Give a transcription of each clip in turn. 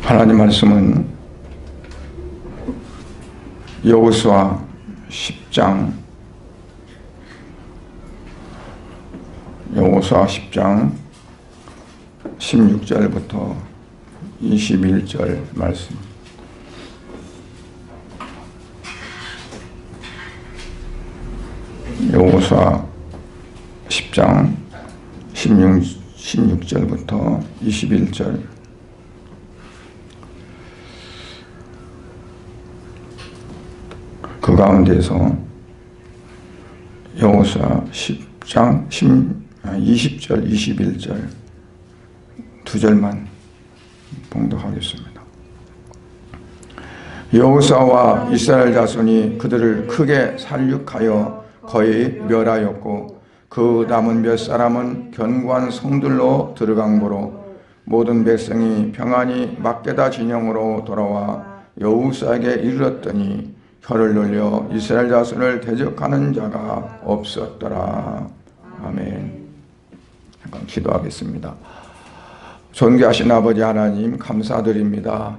하나님 말씀은 여호수아 10장 16절부터 21절 말씀. 여호수아 10장 16절부터 21절. 그 가운데서 여호수아 10장 20절, 21절 두 절만 봉독하겠습니다. 여호수아와 이스라엘 자손이 그들을 크게 살육하여 거의 멸하였고 그 남은 몇 사람은 견고한 성들로 들어간 고로 모든 백성이 평안히 막게다 진영으로 돌아와 여호수아에게 이르렀더니 혀를 놀려 이스라엘 자손을 대적하는 자가 없었더라. 아멘. 잠깐 기도하겠습니다. 존귀하신 아버지 하나님 감사드립니다.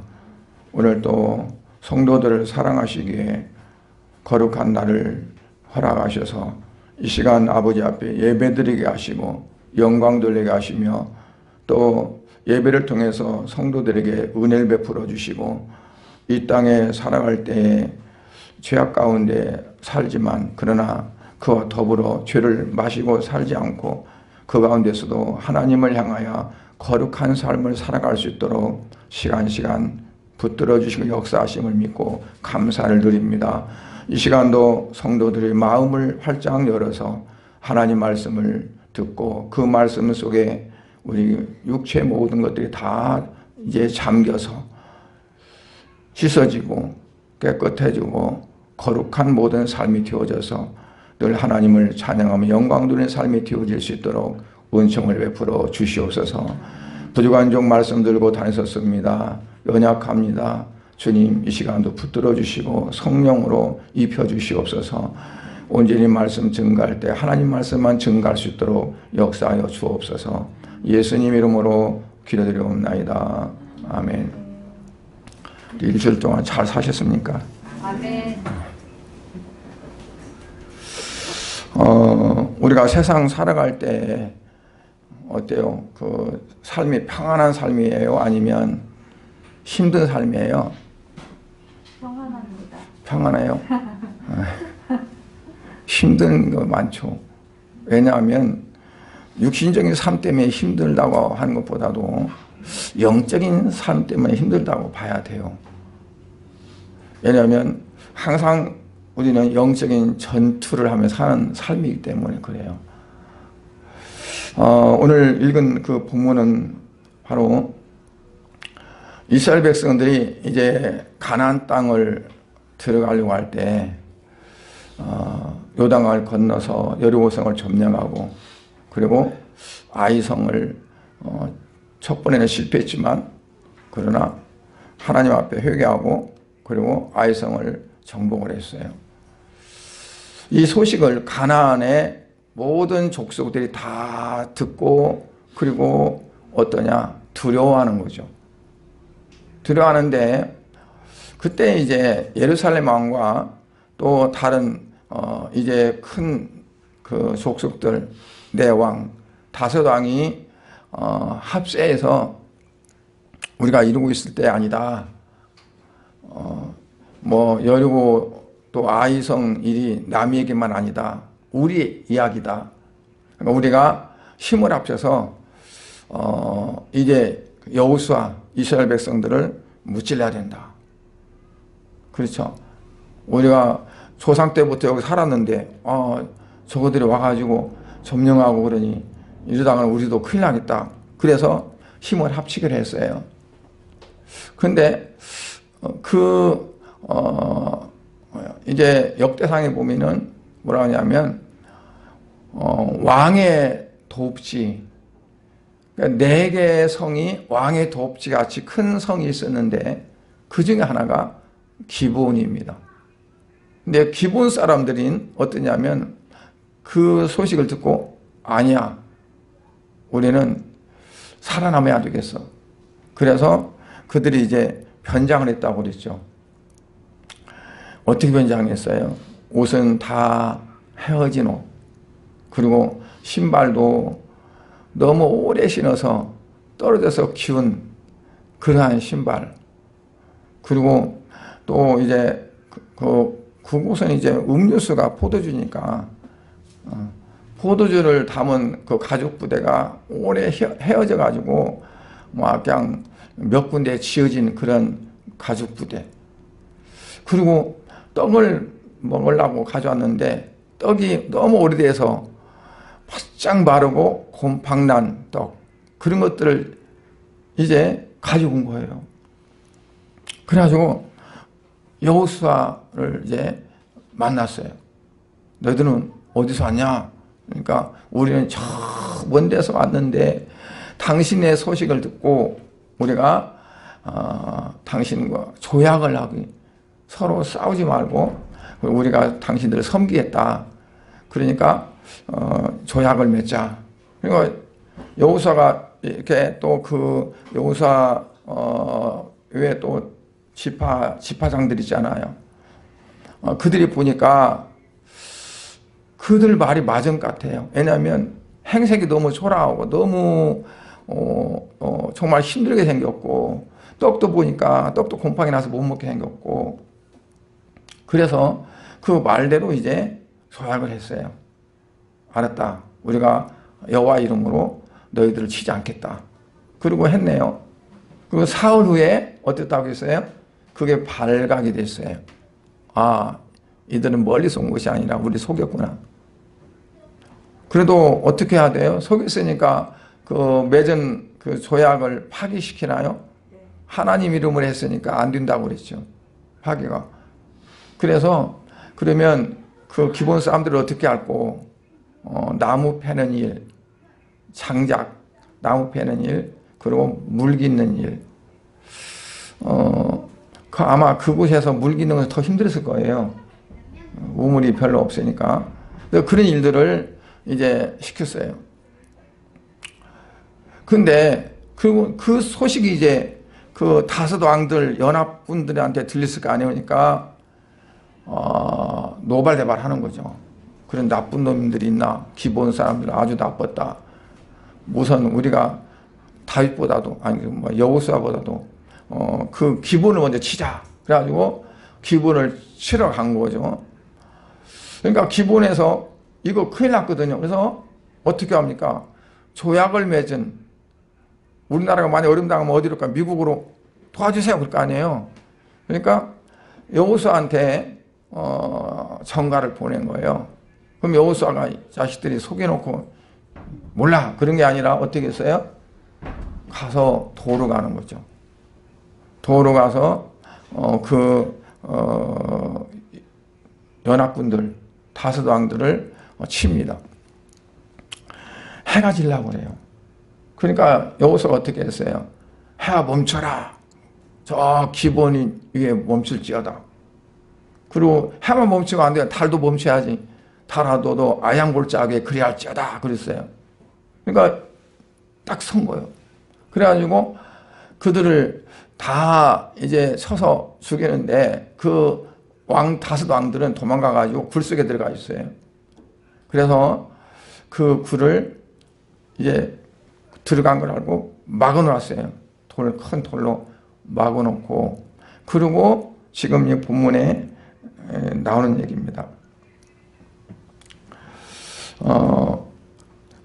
오늘 또 성도들을 사랑하시기에 거룩한 날을 허락하셔서 이 시간 아버지 앞에 예배드리게 하시고 영광 돌리게 하시며 또 예배를 통해서 성도들에게 은혜를 베풀어 주시고 이 땅에 살아갈 때에 죄악 가운데 살지만 그러나 그와 더불어 죄를 마시고 살지 않고 그 가운데서도 하나님을 향하여 거룩한 삶을 살아갈 수 있도록 시간 붙들어 주시고 역사하심을 믿고 감사를 드립니다. 이 시간도 성도들의 마음을 활짝 열어서 하나님 말씀을 듣고 그 말씀 속에 우리 육체 모든 것들이 다 이제 잠겨서 씻어지고 깨끗해지고 거룩한 모든 삶이 되어져서 늘 하나님을 찬양하며 영광 돌리는 삶이 되어질 수 있도록 은총을 베풀어 주시옵소서. 부족한 종 말씀 들고 다녔었습니다. 연약합니다. 주님 이 시간도 붙들어 주시고 성령으로 입혀 주시옵소서. 온전히 말씀 증가할 때 하나님 말씀만 증가할 수 있도록 역사하여 주옵소서. 예수님 이름으로 기도드리옵나이다. 아멘. 일주일 동안 잘 사셨습니까? 아멘. 우리가 세상 살아갈 때 어때요? 그 삶이 평안한 삶이에요? 아니면 힘든 삶이에요? 평안합니다. 평안해요? 힘든 거 많죠. 왜냐하면 육신적인 삶 때문에 힘들다고 하는 것보다도 영적인 삶 때문에 힘들다고 봐야 돼요. 왜냐하면 항상 우리는 영적인 전투를 하며 사는 삶이기 때문에 그래요. 오늘 읽은 그 본문은 바로 이스라엘 백성들이 이제 가나안 땅을 들어가려고 할 때 요단강을 건너서 여리고성을 점령하고 그리고 아이성을 첫 번에는 실패했지만 그러나 하나님 앞에 회개하고 그리고 아이성을 정복을 했어요. 이 소식을 가나안의 모든 족속들이 다 듣고 그리고 어떠냐? 두려워하는 거죠. 두려워하는데 그때 이제 예루살렘 왕과 또 다른 이제 큰 그 족속들 네 왕, 다섯 왕이 합세해서 우리가 이루고 있을 때 아니다. 뭐 여리고 또 아이성 일이 남에게만 아니다. 우리 이야기다. 그러니까 우리가 힘을 합쳐서 이제 여호수아 이스라엘 백성들을 무찔러야 된다. 그렇죠. 우리가 조상 때부터 여기 살았는데 저거들이 와가지고 점령하고 그러니 이러다가는 우리도 큰일 나겠다. 그래서 힘을 합치기로 했어요. 그런데 이제 역대상에 보면은 뭐라 하냐면 왕의 도읍지, 그러니까 네 개의 성이 왕의 도읍지 같이 큰 성이 있었는데 그 중에 하나가 기브온입니다. 근데 기브온 사람들인 어떠냐면 그 소식을 듣고 아니야, 우리는 살아남아야 되겠어. 그래서 그들이 이제 변장을 했다고 그랬죠. 어떻게 변장했어요? 옷은 다 헤어진 옷, 그리고 신발도 너무 오래 신어서 떨어져서 키운 그러한 신발, 그리고 또 이제 그곳은 이제 음료수가 포도주니까 포도주를 담은 그 가죽 부대가 오래 헤어져 가지고 뭐 그냥 몇 군데 지어진 그런 가죽 부대, 그리고 떡을 먹으려고 가져왔는데 떡이 너무 오래돼서 바짝 마르고 곰팡난 떡, 그런 것들을 이제 가지고 온 거예요. 그래가지고 여호수아를 이제 만났어요. 너희들은 어디서 왔냐? 그러니까 우리는 저 먼 데서 왔는데 당신의 소식을 듣고 우리가 당신과 조약을 하기, 서로 싸우지 말고 우리가 당신들을 섬기겠다. 그러니까 조약을 맺자. 그러니까 여호수아가 이렇게 또 그 여호수아 외에 또 지파장들 있잖아요. 그들이 보니까 그들 말이 맞은 것 같아요. 왜냐하면 행색이 너무 초라하고 너무 정말 힘들게 생겼고, 떡도 보니까 떡도 곰팡이 나서 못 먹게 생겼고, 그래서 그 말대로 이제 조약을 했어요. 알았다. 우리가 여호와 이름으로 너희들을 치지 않겠다. 그리고 했네요. 그리고 사흘 후에 어땠다고 했어요? 그게 발각이 됐어요. 아, 이들은 멀리서 온 것이 아니라 우리 속였구나. 그래도 어떻게 해야 돼요? 속였으니까 그 맺은 그 조약을 파기시키나요? 하나님 이름을 했으니까 안 된다고 그랬죠. 파기가. 그래서 그러면 그 기본 사람들을 어떻게 할고, 나무 패는 일, 장작, 나무 패는 일, 그리고 물 깃는 일. 아마 그곳에서 물 깃는 것이 더 힘들었을 거예요. 우물이 별로 없으니까. 그런 일들을 이제 시켰어요. 근데 그 소식이 이제 그 다섯 왕들 연합군들한테 들렸을 거 아니니까 노발대발 하는 거죠. 그런 나쁜 놈들이 있나? 기본 사람들 아주 나빴다. 우선 우리가 다윗보다도, 아니 뭐 여호수아보다도 그 기본을 먼저 치자. 그래가지고 기본을 치러 간 거죠. 그러니까 기본에서 이거 큰일 났거든요. 그래서 어떻게 합니까? 조약을 맺은, 우리나라가 많이 어려움 당하면 어디로 가? 미국으로 도와주세요. 그럴 거 아니에요. 그러니까 여호수아한테 전가를 보낸 거예요. 그럼 여호수아가 자식들이 속여놓고 몰라 그런 게 아니라 어떻게 했어요? 가서 도로 가는 거죠. 도로 가서 연합군들 다섯 왕들을 칩니다. 해가 지려고 그래요. 그러니까 여호수아가 어떻게 했어요? 해가 멈춰라. 저 기본이 위에 멈출지어다. 그리고 해만 멈추면 안 돼요. 달도 멈춰야지. 달아도도 아양골짜기에 그리할지어다. 그랬어요. 그러니까 딱 선 거예요. 그래가지고 그들을 다 이제 서서 죽이는데 그 다섯 왕들은 도망가가지고 굴 속에 들어가 있어요. 그래서 그 굴을 이제 들어간 걸 알고 막아놨어요. 큰 돌로 막아놓고, 그리고 지금 이 본문에 나오는 얘기입니다.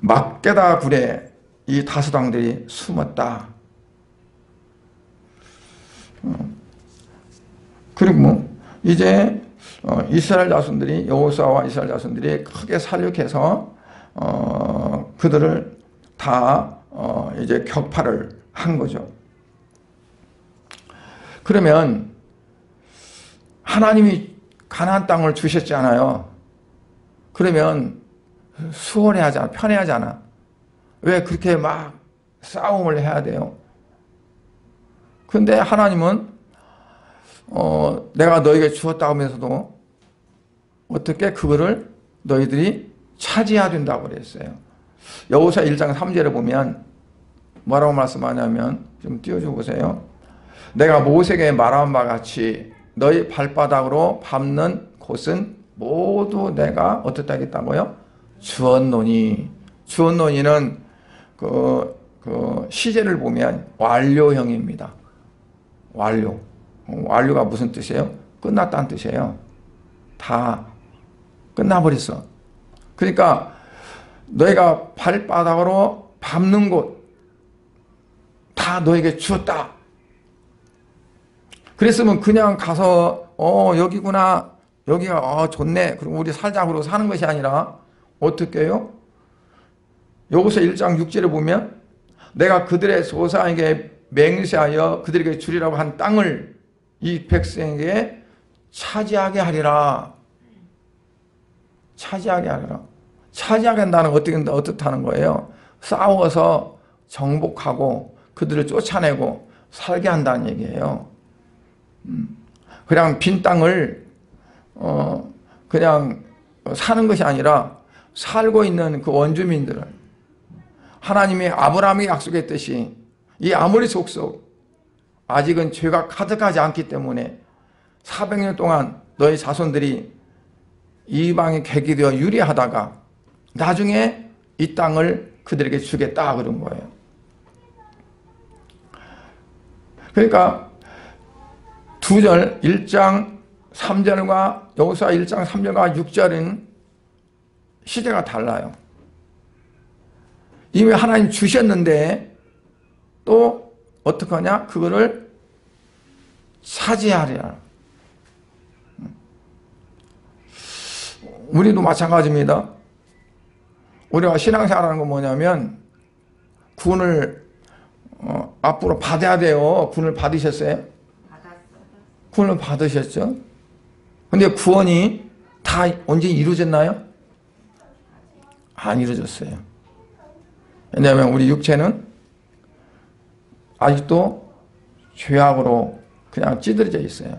막게다 굴에 이 다섯 왕들이 숨었다. 그리고 이제 이스라엘 자손들이, 여호수아와 이스라엘 자손들이 크게 살육해서 그들을 다 이제 격파를 한 거죠. 그러면 하나님이 가나안 땅을 주셨잖아요. 그러면 수월해하잖아, 편해하잖아. 왜 그렇게 막 싸움을 해야 돼요? 근데 하나님은 내가 너에게 주었다 하면서도 어떻게 그거를 너희들이 차지해야 된다고 그랬어요. 여호수아 1장 3절에 보면 뭐라고 말씀하냐면 좀 띄워줘 보세요. 내가 모세에게 말한 바 같이 너희 발바닥으로 밟는 곳은 모두 내가 어떻게 하겠다고요? 주었노니. 주었노니는 그 시제를 보면 완료형입니다. 완료. 완료가 무슨 뜻이에요? 끝났다는 뜻이에요. 다 끝나버렸어. 그러니까 너희가 발바닥으로 밟는 곳 다 너에게 주었다. 그랬으면 그냥 가서 여기구나, 여기가 좋네, 그리고 우리 살자 그러고 사는 것이 아니라 어떻게 해요? 여기서 1장 6절에 보면 내가 그들의 조상에게 맹세하여 그들에게 주리라고 한 땅을 이 백성에게 차지하게 하리라. 차지하게 하리라. 차지하게 한다는 건 어떻다는 거예요? 싸워서 정복하고 그들을 쫓아내고 살게 한다는 얘기예요. 그냥 빈 땅을 그냥 사는 것이 아니라 살고 있는 그 원주민들을 하나님이 아브라함에게 약속했듯이 이 아모리 족속 아직은 죄가 가득하지 않기 때문에 400년 동안 너희 자손들이 이방의 객이 되어 유리하다가 나중에 이 땅을 그들에게 주겠다 그런 거예요. 그러니까 2절 1장 3절과 여호수아 1장 3절과 6절은 시대가 달라요. 이미 하나님 주셨는데 또 어떻게 하냐? 그거를 차지하리라. 우리도 마찬가지입니다. 우리가 신앙생활하는 건 뭐냐면 구원을 앞으로 받아야 돼요. 구원을 받으셨어요? 구원을 받으셨죠? 근데 구원이 다 언제 이루어졌나요? 안 이루어졌어요. 왜냐하면 우리 육체는 아직도 죄악으로 그냥 찌들어져 있어요.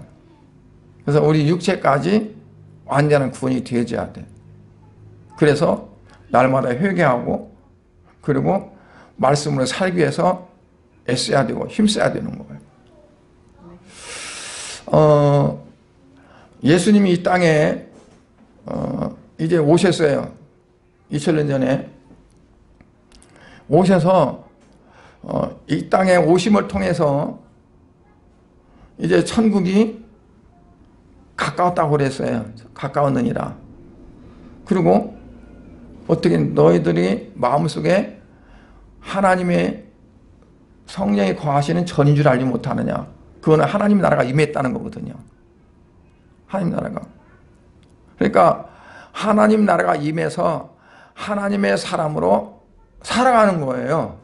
그래서 우리 육체까지 완전한 구원이 되어져야 돼. 그래서 날마다 회개하고 그리고 말씀으로 살기 위해서 애써야 되고 힘써야 되는 거예요. 예수님이 이 땅에 이제 오셨어요. 2000년 전에 오셔서 이 땅에 오심을 통해서 이제 천국이 가까웠다고 그랬어요. 가까웠느니라. 그리고 어떻게 너희들이 마음속에 하나님의 성령이 거하시는 전인 줄 알지 못하느냐. 그거는 하나님 나라가 임했다는 거거든요. 하나님 나라가. 그러니까 하나님 나라가 임해서 하나님의 사람으로 살아가는 거예요.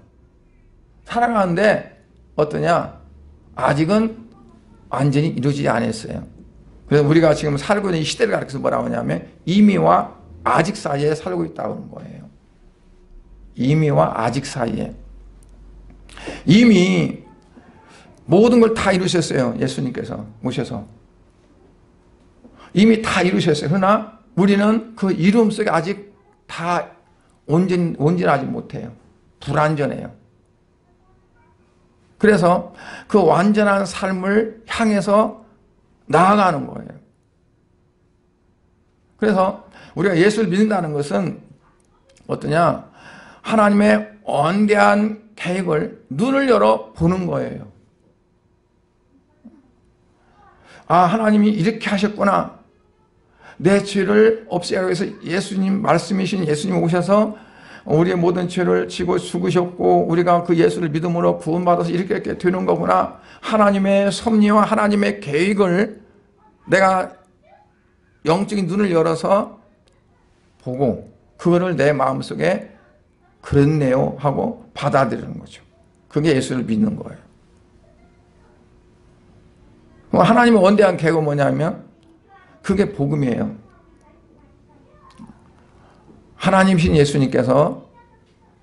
살아가는데 어떠냐? 아직은 완전히 이루어지지 않았어요. 그래서 우리가 지금 살고 있는 이 시대를 가리켜서 뭐라고 하냐면 이미와 아직 사이에 살고 있다고 하는 거예요. 이미와 아직 사이에. 이미 모든 걸 다 이루셨어요. 예수님께서 오셔서. 이미 다 이루셨어요. 그러나 우리는 그 이루음 속에 아직 다 온전하지 못해요. 불완전해요. 그래서 그 완전한 삶을 향해서 나아가는 거예요. 그래서 우리가 예수를 믿는다는 것은 어떠냐? 하나님의 원대한 계획을 눈을 열어 보는 거예요. 아, 하나님이 이렇게 하셨구나. 내 죄를 없애기 위해서 예수님, 말씀이신 예수님 오셔서 우리의 모든 죄를 지고 죽으셨고 우리가 그 예수를 믿음으로 구원받아서 이렇게 되는 거구나. 하나님의 섭리와 하나님의 계획을 내가 영적인 눈을 열어서 보고 그거를 내 마음속에 그렇네요 하고 받아들이는 거죠. 그게 예수를 믿는 거예요. 하나님의 원대한 계획은 뭐냐면 그게 복음이에요. 하나님이신 예수님께서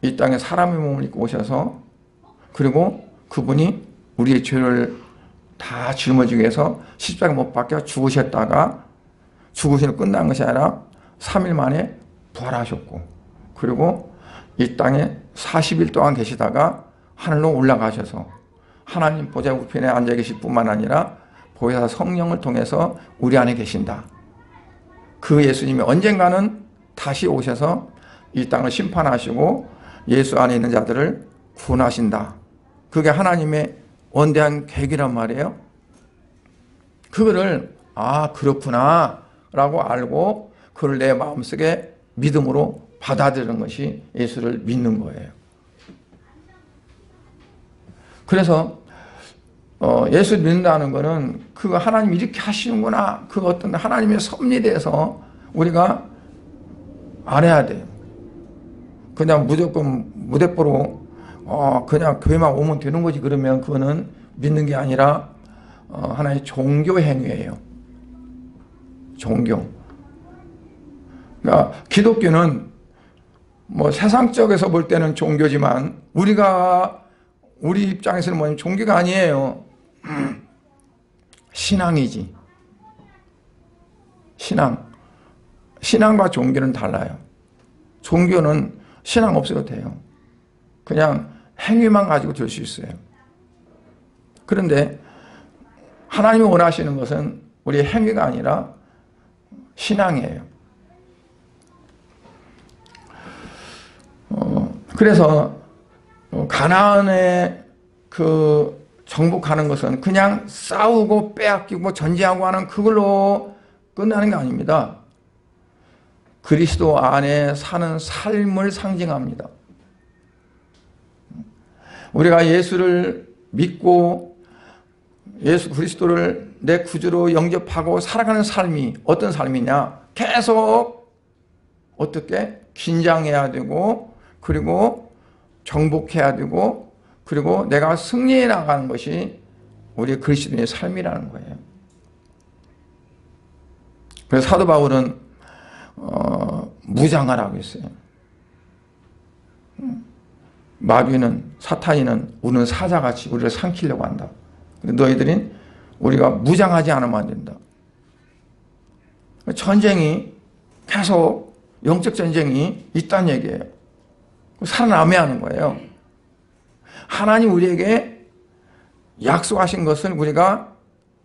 이 땅에 사람의 몸을 입고 오셔서 그리고 그분이 우리의 죄를 다 짊어지기 위해서 십자가에 못 박혀 죽으셨다가 죽으시는 끝난 것이 아니라 3일 만에 부활하셨고 그리고 이 땅에 40일 동안 계시다가 하늘로 올라가셔서 하나님 보좌 우편에 앉아 계실 뿐만 아니라 보혜사 성령을 통해서 우리 안에 계신다. 그 예수님이 언젠가는 다시 오셔서 이 땅을 심판하시고 예수 안에 있는 자들을 구원하신다. 그게 하나님의 원대한 계획이란 말이에요. 그거를 그렇구나 라고 알고 그걸 내 마음속에 믿음으로 받아들이는 것이 예수를 믿는 거예요. 그래서 예수 믿는다는 것은 그거 하나님이 이렇게 하시는구나, 그 어떤 하나님의 섭리에 대해서 우리가 알아야 돼요. 그냥 무조건 무대뽀로 그냥 교회만 오면 되는 거지 그러면 그거는 믿는 게 아니라 하나의 종교 행위예요. 종교. 그러니까 기독교는 뭐 세상적에서 볼 때는 종교지만 우리 입장에서는 뭐냐면 종교가 아니에요. 신앙이지. 신앙과 종교는 달라요. 종교는 신앙 없어도 돼요. 그냥 행위만 가지고 될 수 있어요. 그런데 하나님이 원하시는 것은 우리의 행위가 아니라 신앙이에요. 그래서 가나안에 그 정복하는 것은 그냥 싸우고 빼앗기고 전쟁하고 하는 그걸로 끝나는 게 아닙니다. 그리스도 안에 사는 삶을 상징합니다. 우리가 예수를 믿고 예수 그리스도를 내 구주로 영접하고 살아가는 삶이 어떤 삶이냐? 계속 어떻게 긴장해야 되고 그리고 정복해야 되고 그리고 내가 승리해 나가는 것이 우리 그리스도인의 삶이라는 거예요. 그래서 사도 바울은 무장하라고 했어요. 마귀는 사탄이는 우는 사자같이 우리를 삼키려고 한다. 너희들은 우리가 무장하지 않으면 안 된다. 전쟁이 계속 영적 전쟁이 있다는 얘기예요. 살아남아야 하는 거예요. 하나님 우리에게 약속하신 것을 우리가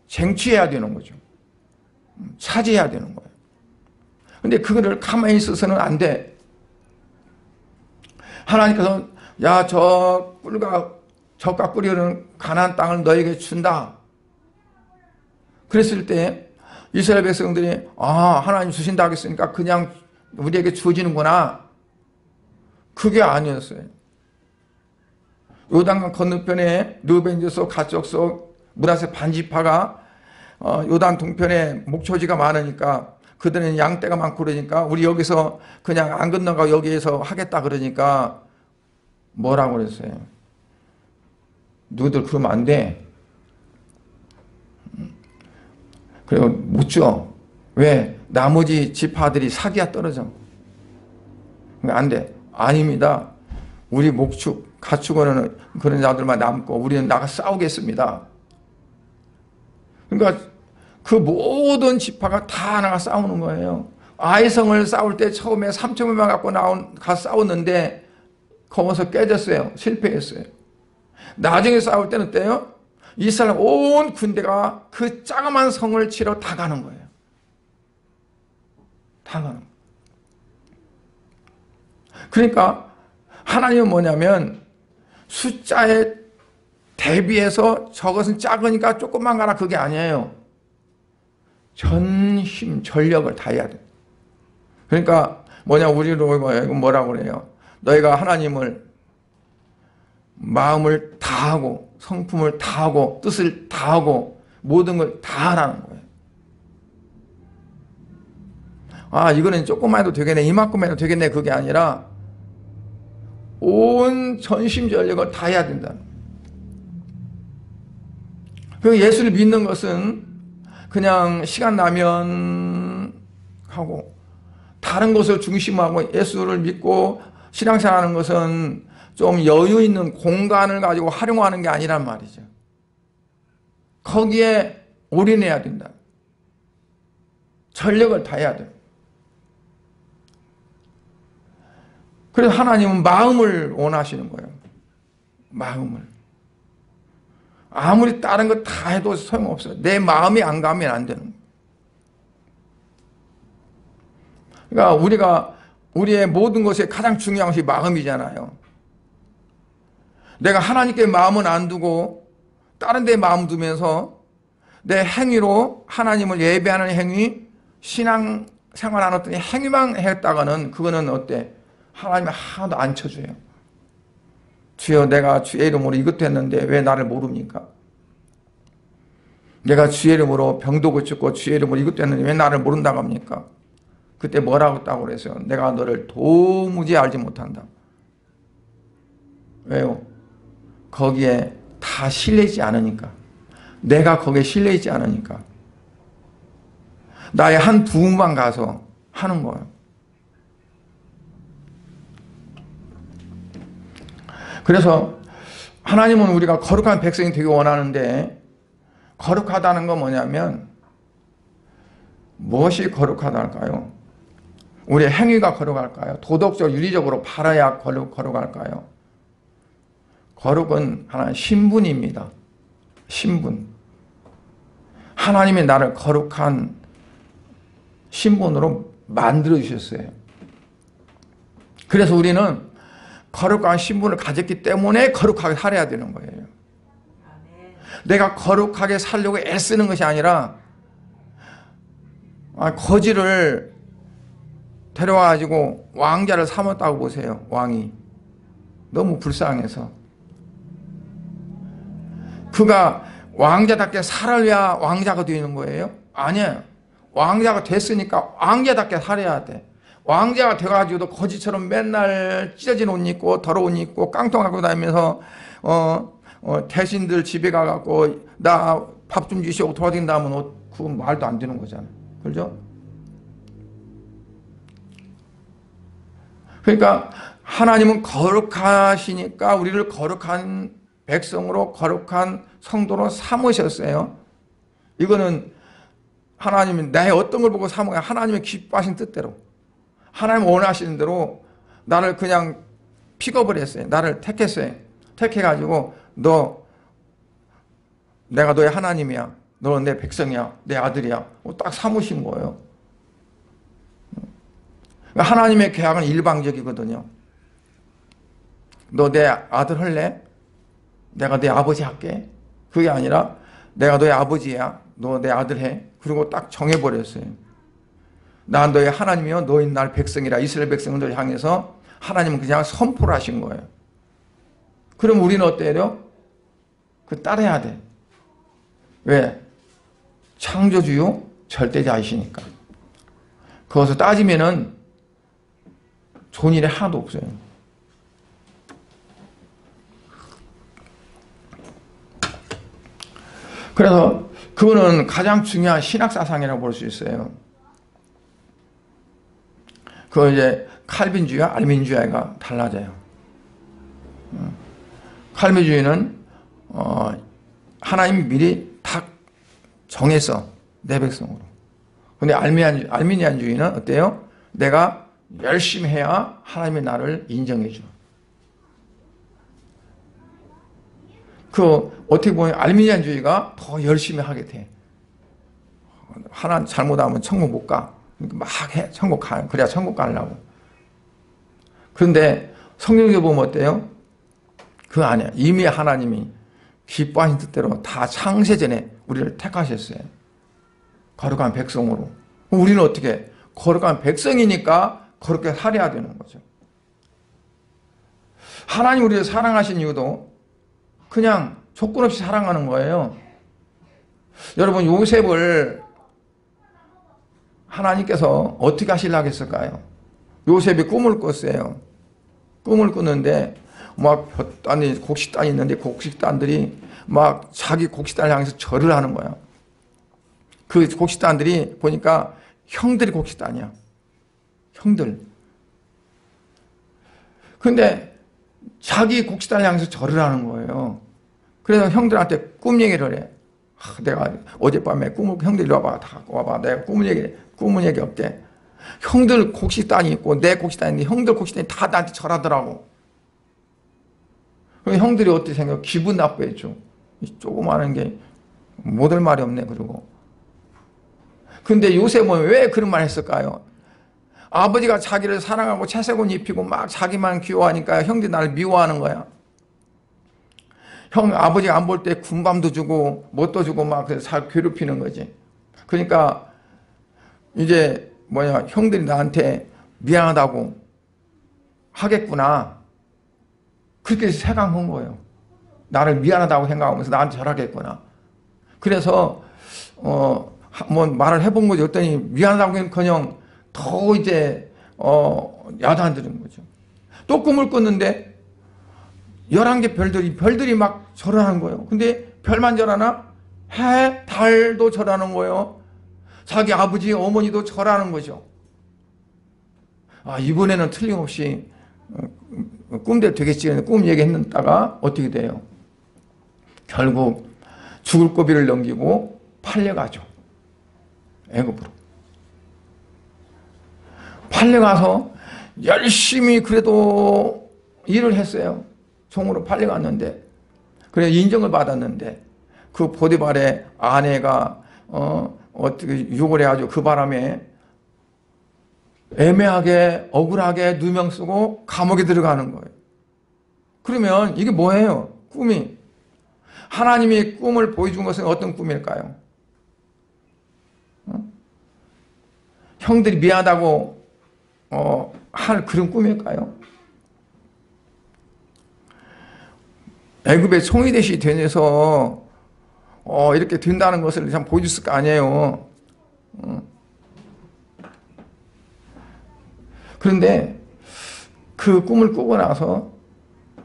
쟁취해야 되는 거죠. 차지해야 되는 거예요. 근데 그거를 가만히 있어서는 안 돼. 하나님께서 젖과 꿀이 가나안 땅을 너에게 준다. 그랬을 때 이스라엘 백성들이 하나님 주신다 하겠으니까 그냥 우리에게 주어지는구나. 그게 아니었어요. 요단강 건너편에 르우벤 족, 갓 족, 므낫세 반지파가 요단 동편에 목초지가 많으니까 그들은 양떼가 많고 그러니까 우리 여기서 그냥 안 건너가고 여기에서 하겠다 그러니까 뭐라고 그랬어요? 너희들 그러면 안 돼. 그리고 묻죠. 왜? 나머지 지파들이 사기가 떨어져. 안 돼. 아닙니다. 우리 목축, 가축원은 그런 자들만 남고 우리는 나가 싸우겠습니다. 그러니까 그 모든 지파가 다 나가 싸우는 거예요. 아이성을 싸울 때 처음에 3,000명만 갖고 가 싸웠는데 거기서 깨졌어요. 실패했어요. 나중에 싸울 때는 어때요? 이스라엘 온 군대가 그 작은 성을 치러 다 가는 거예요. 다 가는 거예요. 그러니까 하나님은 뭐냐면 숫자에 대비해서 저것은 작으니까 조금만 가라 그게 아니에요. 전힘 전력을 다해야 돼. 그러니까 우리로 뭐라고 그래요? 너희가 하나님을 마음을 다하고 성품을 다하고 뜻을 다하고 모든 걸 다하라는 거예요. 이거는 조금만 해도 되겠네, 이만큼 해도 되겠네, 그게 아니라 온 전심전력을 다해야 된다. 그 예수를 믿는 것은 그냥 시간 나면 하고 다른 것을 중심하고 예수를 믿고 신앙생활하는 것은 좀 여유 있는 공간을 가지고 활용하는 게 아니란 말이죠. 거기에 올인해야 된다. 전력을 다해야 돼요. 그래서 하나님은 마음을 원하시는 거예요. 마음을. 아무리 다른 거 다 해도 소용없어요. 내 마음이 안 가면 안 되는 거예요. 그러니까 우리의 모든 것에 가장 중요한 것이 마음이잖아요. 내가 하나님께 마음은 안 두고 다른 데 마음 두면서 내 행위로 하나님을 예배하는 행위, 신앙 생활 안 했더니 행위만 했다가는 그거는 어때? 하나님이 하나도 안 쳐줘요. 주여, 내가 주의 이름으로 이것도 했는데 왜 나를 모릅니까? 내가 주의 이름으로 병도 고쳤고 주의 이름으로 이것도 했는데 왜 나를 모른다고 합니까? 그때 뭐라고 했다고 그랬어요? 내가 너를 도무지 알지 못한다. 왜요? 거기에 다 실려있지 않으니까. 내가 거기에 실려있지 않으니까. 나의 한 부분만 가서 하는 거예요. 그래서 하나님은 우리가 거룩한 백성이 되기 원하는데, 거룩하다는 건 뭐냐면 무엇이 거룩하다할까요? 우리의 행위가 거룩할까요? 도덕적, 윤리적으로 바라야 거룩할까요? 거룩은 하나의 신분입니다. 신분. 하나님이 나를 거룩한 신분으로 만들어 주셨어요. 그래서 우리는 거룩한 신분을 가졌기 때문에 거룩하게 살아야 되는 거예요. 내가 거룩하게 살려고 애쓰는 것이 아니라 거지를 데려와가지고 왕자를 삼았다고 보세요. 왕이 너무 불쌍해서. 그가 왕자답게 살아야 왕자가 되는 거예요? 아니에요. 왕자가 됐으니까 왕자답게 살아야 돼. 왕자가 돼가지고도 거지처럼 맨날 찢어진 옷 입고 더러운 옷 입고 깡통 갖고 다니면서 대신들 집에 가갖고 나 밥 좀 주시오 돌아다닌다 하면 그건 말도 안 되는 거잖아요. 그렇죠? 그러니까 하나님은 거룩하시니까 우리를 거룩한 백성으로, 거룩한 성도로 삼으셨어요. 이거는 하나님이 내 어떤 걸 보고 삼은 거야. 하나님의 기뻐하신 뜻대로, 하나님 원하시는 대로 나를 그냥 픽업을 했어요. 나를 택했어요. 택해가지고 내가 너의 하나님이야. 너는 내 백성이야. 내 아들이야. 딱 삼으신 거예요. 하나님의 계약은 일방적이거든요. 너 내 아들 할래? 내가 내 아버지 할게. 그게 아니라 내가 너의 아버지야. 너 내 아들 해. 그리고 딱 정해버렸어요. 난 너의 하나님이요. 너희 날 백성이라. 이스라엘 백성을 향해서 하나님은 그냥 선포를 하신 거예요. 그럼 우리는 어때요? 따라야 돼. 왜? 창조주요? 절대자이시니까. 거기서 따지면은 좋은 일이 하나도 없어요. 그래서 그거는 가장 중요한 신학사상이라고 볼 수 있어요. 그 이제 칼빈주의와 알민주의가 달라져요. 칼빈주의는 하나님 미리 다 정해서 내 백성으로. 근데 알미니안주의는 어때요? 내가 열심히 해야 하나님이 나를 인정해 줘. 어떻게 보면 알미니안주의가 더 열심히 하게 돼. 하나 잘못하면 천국 못 가. 막 해. 천국 가. 그래야 천국 가려고. 그런데 성경에 보면 어때요? 그거 아니야. 이미 하나님이 기뻐하신 뜻대로 다 창세전에 우리를 택하셨어요. 거룩한 백성으로. 우리는 어떻게? 거룩한 백성이니까 그렇게 살아야 되는 거죠. 하나님 우리를 사랑하신 이유도 그냥 조건 없이 사랑하는 거예요. 여러분, 요셉을 하나님께서 어떻게 하시려고 했을까요? 요셉이 꿈을 꿨어요. 꿈을 꿨는데 막 볕단이 곡식단이 있는데 곡식단들이 막 자기 곡식단을 향해서 절을 하는 거야. 그 곡식단들이 보니까 형들이 곡식단이야. 형들. 근데 자기 곡식단을 향해서 절을 하는 거예요. 그래서 형들한테 꿈 얘기를 해. 내가 어젯밤에 형들 이리 와봐. 다 와봐. 내가 꿈 얘기 할게. 형들 곡식단이 있고 내 곡식단이 있는데 형들 곡식단이 다 나한테 절하더라고. 그럼 형들이 어떻게 생각? 기분 나쁘겠죠. 조그마한 게 못할 말이 없네. 그러고. 근데 요셉은 왜 그런 말 했을까요? 아버지가 자기를 사랑하고 채색옷 입히고 막 자기만 귀여워하니까 형들이 나를 미워하는 거야. 형 아버지가 안 볼 때 군밤도 주고 뭣도 주고 막 잘 괴롭히는 거지. 그러니까 이제 형들이 나한테 미안하다고 하겠구나. 그렇게 생각한 거예요. 나를 미안하다고 생각하면서 나한테 잘하겠구나. 그래서 뭐 말을 해본 거죠. 그랬더니 미안하다고는커녕 더 이제 야단들은 거죠. 또 꿈을 꿨는데 11개 별들이 막 절하는 거예요. 근데 별만 절하나? 해, 달도 절하는 거예요. 자기 아버지, 어머니도 절하는 거죠. 이번에는 틀림없이 꿈대로 되겠지. 꿈 얘기했다가 어떻게 돼요? 결국 죽을 고비를 넘기고 팔려가죠. 애굽으로. 팔려가서 열심히 그래도 일을 했어요. 종으로 팔려갔는데, 그래 인정을 받았는데, 그 보디발의 아내가 어떻게 욕을 해가지고 그 바람에 애매하게 억울하게 누명 쓰고 감옥에 들어가는 거예요. 그러면 이게 뭐예요? 꿈이. 하나님이 꿈을 보여준 것은 어떤 꿈일까요? 형들이 미안하다고 할 그런 꿈일까요? 애굽의 총리대시 되면서 이렇게 된다는 것을 참 보여줬을 거 아니에요. 그런데 그 꿈을 꾸고 나서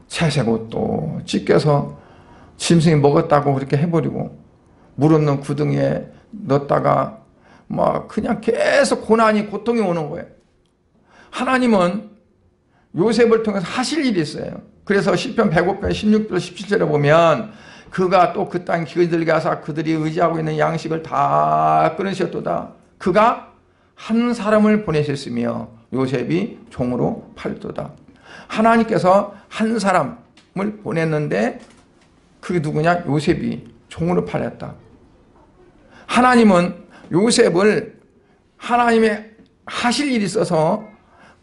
채색옷도 찢겨서 짐승이 먹었다고 그렇게 해버리고 물 없는 구덩이에 넣었다가 막 그냥 계속 고통이 오는 거예요. 하나님은 요셉을 통해서 하실 일이 있어요. 그래서 시편 105편 16절 17절에 보면 그가 또 그 땅 기근들게 하사 그들이 의지하고 있는 양식을 다 끊으셨도다. 그가 한 사람을 보내셨으며 요셉이 종으로 팔도다. 하나님께서 한 사람을 보냈는데 그게 누구냐? 요셉이 종으로 팔렸다. 하나님은 요셉을 하나님의 하실 일이 있어서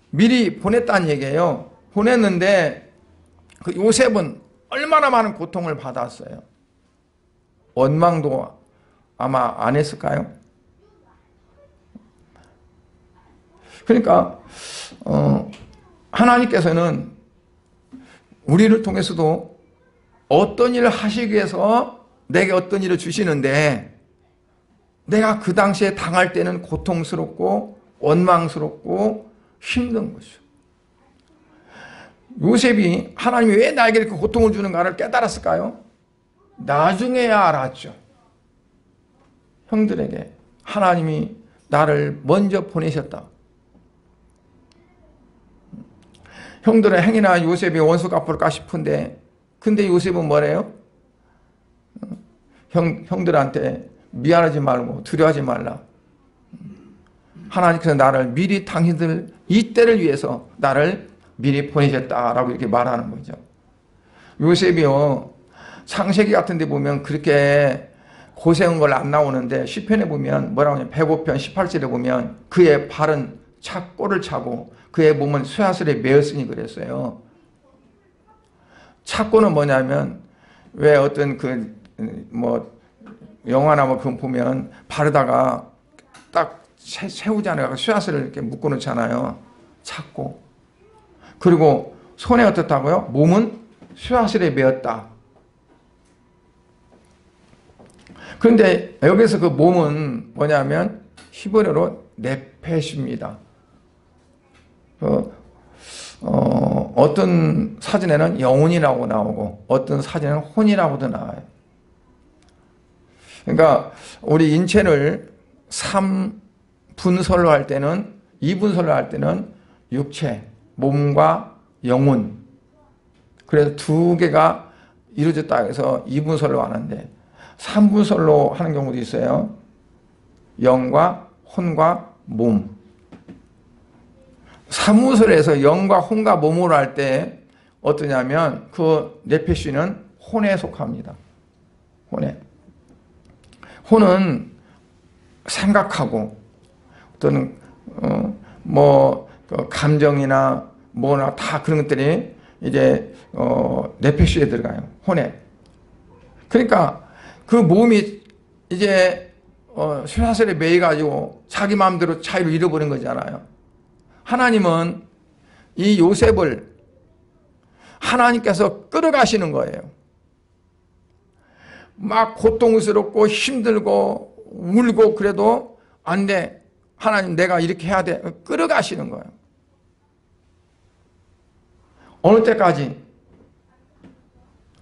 미리 보냈다는 얘기예요. 보냈는데 그 요셉은 얼마나 많은 고통을 받았어요. 원망도 아마 안 했을까요? 그러니까 하나님께서는 우리를 통해서도 어떤 일을 하시기 위해서 내게 어떤 일을 주시는데 내가 그 당시에 당할 때는 고통스럽고 원망스럽고 힘든 거죠. 요셉이 하나님이 왜 나에게 이렇게 고통을 주는가를 깨달았을까요? 나중에야 알았죠. 형들에게 하나님이 나를 먼저 보내셨다. 형들의 행위나 요셉이 원수 갚을까 싶은데 근데 요셉은 뭐래요? 형들한테 미안하지 말고 두려워하지 말라. 하나님께서 나를 미리 당신들 이때를 위해서 나를 미리 보내셨다라고 이렇게 말하는 거죠. 요셉이요 창세기 같은 데 보면 그렇게 고생한 걸 안 나오는데 시편에 보면 뭐라고 하냐 105편 18절에 보면 그의 발은 착고를 차고 그의 몸은 쇠사슬에 매였으니 그랬어요. 착고는 뭐냐면 왜 어떤 영화나 뭐 그거 보면 바르다가 딱 세우잖아요. 쇠사슬을 이렇게 묶어 놓잖아요. 착고. 그리고 손에 어떻다고요? 몸은 쇠사슬에 매었다. 그런데 여기서 그 몸은 뭐냐면 히브리어로 네페시입니다. 어떤 사진에는 영혼이라고 나오고 어떤 사진에는 혼이라고도 나와요. 그러니까 우리 인체를 3분설로 할 때는 2분설로 할 때는 육체, 몸과 영혼 그래서 두 개가 이루어졌다 해서 2분설로 하는데 3분설로 하는 경우도 있어요. 영과 혼과 몸. 3분설에서 영과 혼과 몸으로 할 때 어떠냐면 그 네페시는 혼에 속합니다. 혼에. 혼은 생각하고 또는 감정이나 뭐나 다 그런 것들이 이제 네페시에 들어가요. 혼에. 그러니까 그 몸이 이제 쇠사슬에 매여가지고 자기 마음대로 자유를 잃어버린 거잖아요. 하나님은 이 요셉을 하나님께서 끌어가시는 거예요. 막 고통스럽고 힘들고 울고 그래도 안 돼. 하나님 내가 이렇게 해야 돼. 끌어가시는 거예요. 어느 때까지?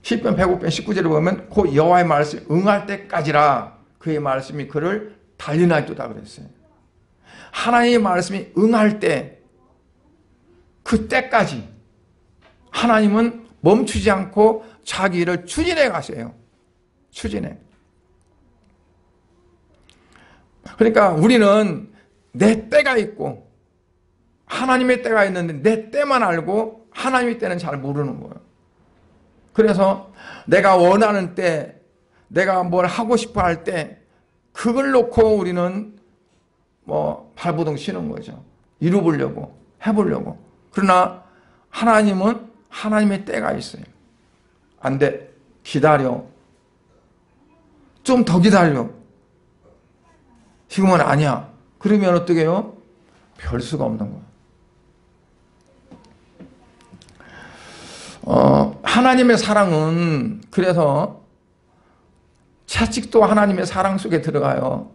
시편 105편 19절에 보면 그 여호와의 말씀에 응할 때까지라 그의 말씀이 그를 단련하였도다 그랬어요. 하나님의 말씀이 응할 때 그때까지 하나님은 멈추지 않고 자기 일을 추진해 가세요. 추진해. 그러니까 우리는 내 때가 있고 하나님의 때가 있는데 내 때만 알고 하나님의 때는 잘 모르는 거예요. 그래서 내가 원하는 때, 내가 뭘 하고 싶어 할 때 그걸 놓고 우리는 발버둥 치는 거죠. 이루려고, 해보려고. 그러나 하나님은 하나님의 때가 있어요. 안 돼. 기다려. 좀 더 기다려. 지금은 아니야. 그러면 어떻게 해요? 별 수가 없는 거예요. 하나님의 사랑은 그래서 채찍도 하나님의 사랑 속에 들어가요.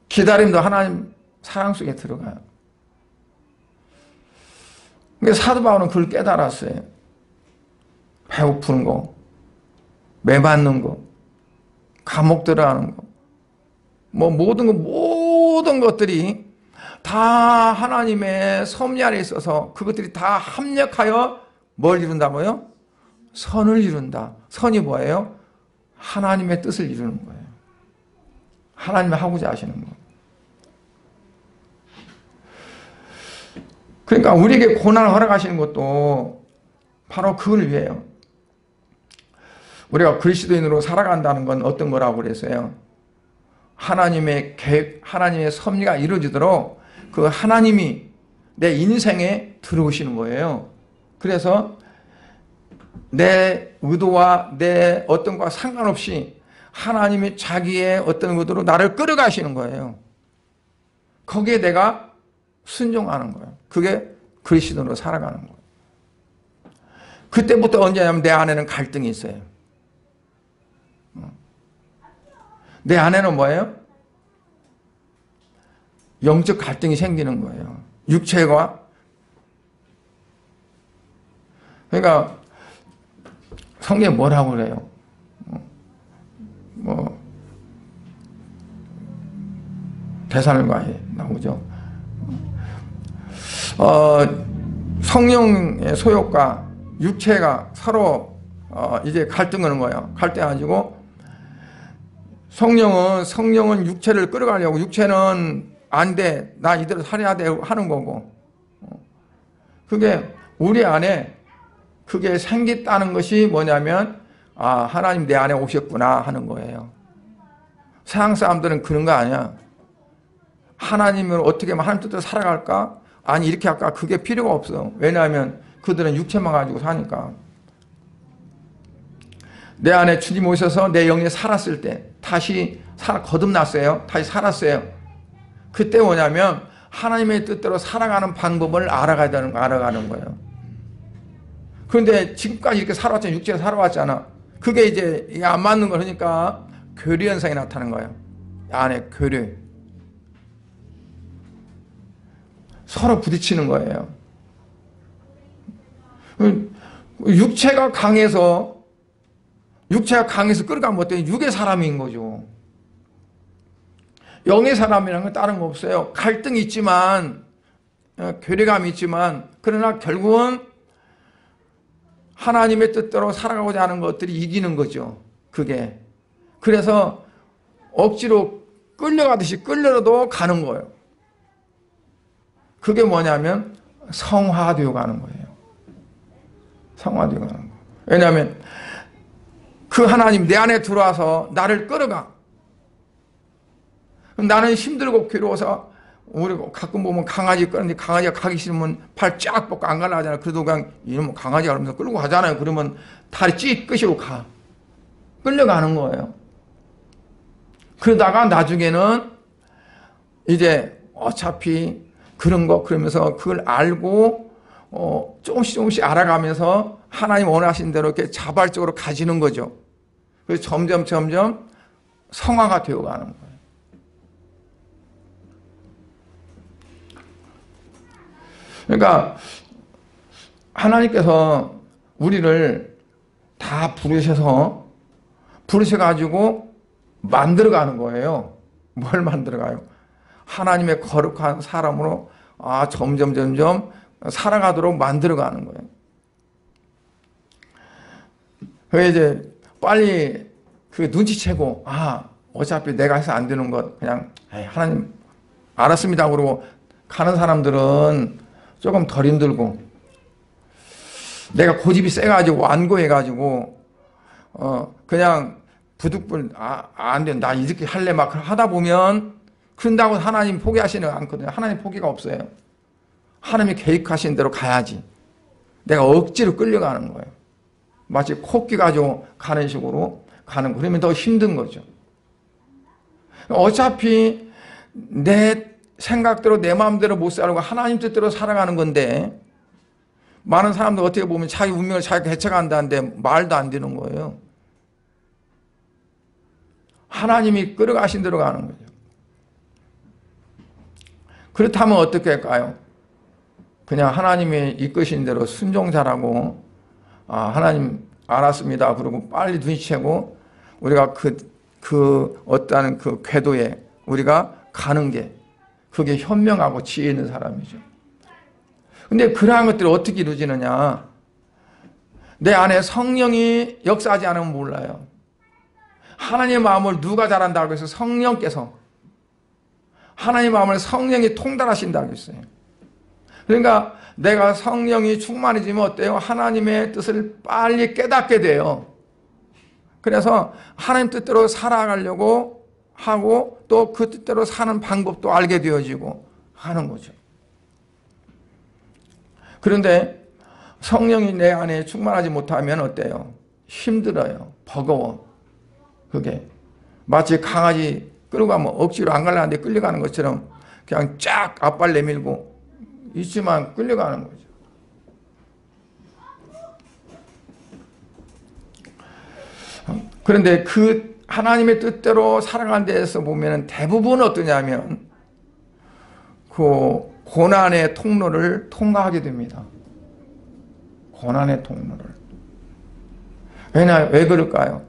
기다림도 하나님 사랑 속에 들어가요. 그러니까 사도 바울은 그걸 깨달았어요. 배고픈 거, 매맞는 거, 감옥 들어가는 거, 모든 것들이 다 하나님의 섭리 안에 있어서 그것들이 다 합력하여 뭘 이룬다고요? 선을 이룬다. 선이 뭐예요? 하나님의 뜻을 이루는 거예요. 하나님이 하고자 하시는 거. 그러니까 우리에게 고난을 허락하시는 것도 바로 그걸 위해요. 우리가 그리스도인으로 살아간다는 건 어떤 거라고 그랬어요? 하나님의 계획, 하나님의 섭리가 이루어지도록 그 하나님이 내 인생에 들어오시는 거예요. 그래서 내 의도와 내 어떤 것과 상관없이 하나님이 자기의 어떤 의도로 나를 끌어가시는 거예요. 거기에 내가 순종하는 거예요. 그게 그리스도로 살아가는 거예요. 그때부터 언제냐면 내 안에는 갈등이 있어요. 내 안에는 뭐예요? 영적 갈등이 생기는 거예요. 육체가. 그러니까 성경에 뭐라고 그래요? 대사를과에 나오죠. 성령의 소욕과 육체가 서로 이제 갈등하는 거예요. 갈등해가지고 성령은 육체를 끌어가려고, 육체는 안 돼, 나 이대로 살아야 돼 하는 거고, 그게 우리 안에 그게 생겼다는 것이 뭐냐면 하나님 내 안에 오셨구나 하는 거예요. 세상 사람들은 그런 거 아니야. 하나님을 어떻게 하면 하나님 뜻대로 살아갈까? 아니 이렇게 할까? 그게 필요가 없어. 왜냐하면 그들은 육체만 가지고 사니까. 내 안에 주님 오셔서 내 영이 살았을 때 다시 거듭났어요. 다시 살았어요. 그때 뭐냐면 하나님의 뜻대로 살아가는 방법을 알아가는 거예요. 그런데 지금까지 이렇게 살아왔잖아. 육체로 살아왔잖아. 그게 이제 안 맞는 걸 하니까 괴리 현상이 나타나는 거예요. 안에 괴리. 서로 부딪히는 거예요. 육체가 강해서 끌어가면 어때요? 육의 사람인 거죠. 영의 사람이라는 건 다른 거 없어요. 갈등이 있지만, 괴리감이 있지만, 그러나 결국은 하나님의 뜻대로 살아가고자 하는 것들이 이기는 거죠. 그게. 그래서 억지로 끌려가듯이 끌려도 가는 거예요. 그게 뭐냐면 성화되어 가는 거예요. 성화되어 가는 거예요. 왜냐하면 그 하나님 내 안에 들어와서 나를 끌어가. 나는 힘들고 괴로워서, 우리 가끔 보면 강아지 끌는데 강아지가 가기 싫으면 팔 쫙 뻗고 안 가려 하잖아요. 그래도 그냥 이놈 강아지가 그러면서 끌고 가잖아요. 그러면 다리 찢 끄시고 가. 끌려가는 거예요. 그러다가 나중에는 이제 어차피 그런 거, 그러면서 그걸 알고 조금씩 알아가면서 하나님 원하신 대로 이렇게 자발적으로 가지는 거죠. 그래서 점점 성화가 되어가는 거예요. 그러니까 하나님께서 우리를 다 부르셔가지고 만들어가는 거예요. 뭘 만들어가요? 하나님의 거룩한 사람으로 점점 살아가도록 만들어가는 거예요. 그래서 이제 빨리 그 눈치채고, 어차피 내가 해서 안 되는 것 그냥 하나님 알았습니다 그러고 가는 사람들은 조금 덜 힘들고, 내가 고집이 세가지고 완고해가지고 그냥 부득불 안 돼, 나 이렇게 할래 막 하다 보면, 그런다고 하나님 포기하시는 않거든요. 하나님 포기가 없어요. 하나님이 계획하신 대로 가야지. 내가 억지로 끌려가는 거예요. 마치 코끼 가지고 가는 식으로 가는 거. 그러면 더 힘든 거죠. 어차피 내 생각대로 내 마음대로 못 살고 하나님 뜻대로 살아가는 건데, 많은 사람들 어떻게 보면 자기 운명을 자기가 개척한다는데 말도 안 되는 거예요. 하나님이 끌어가신 대로 가는 거죠. 그렇다면 어떻게 할까요? 그냥 하나님이 이끄신 대로 순종자라고, 하나님 알았습니다 그러고 빨리 눈치채고 우리가 그 어떠한 그 궤도에 우리가 가는 게, 그게 현명하고 지혜 있는 사람이죠. 근데 그러한 것들이 어떻게 이루어지느냐? 내 안에 성령이 역사하지 않으면 몰라요. 하나님의 마음을 누가 잘한다고 해서 성령께서, 하나님의 마음을 성령이 통달하신다고 했어요. 그러니까 내가 성령이 충만해지면 어때요? 하나님의 뜻을 빨리 깨닫게 돼요. 그래서 하나님 뜻대로 살아가려고 하고 또 그 뜻대로 사는 방법도 알게 되어지고 하는 거죠. 그런데 성령이 내 안에 충만하지 못하면 어때요? 힘들어요. 버거워. 그게 마치 강아지 끌고 가면 억지로 안 가려는데 끌려가는 것처럼 그냥 쫙 앞발 내밀고 있지만 끌려가는 거죠. 그런데 그 하나님의 뜻대로 살아가는 데에서 보면 대부분 어떠냐면 그 고난의 통로를 통과하게 됩니다. 고난의 통로를. 왜 그럴까요?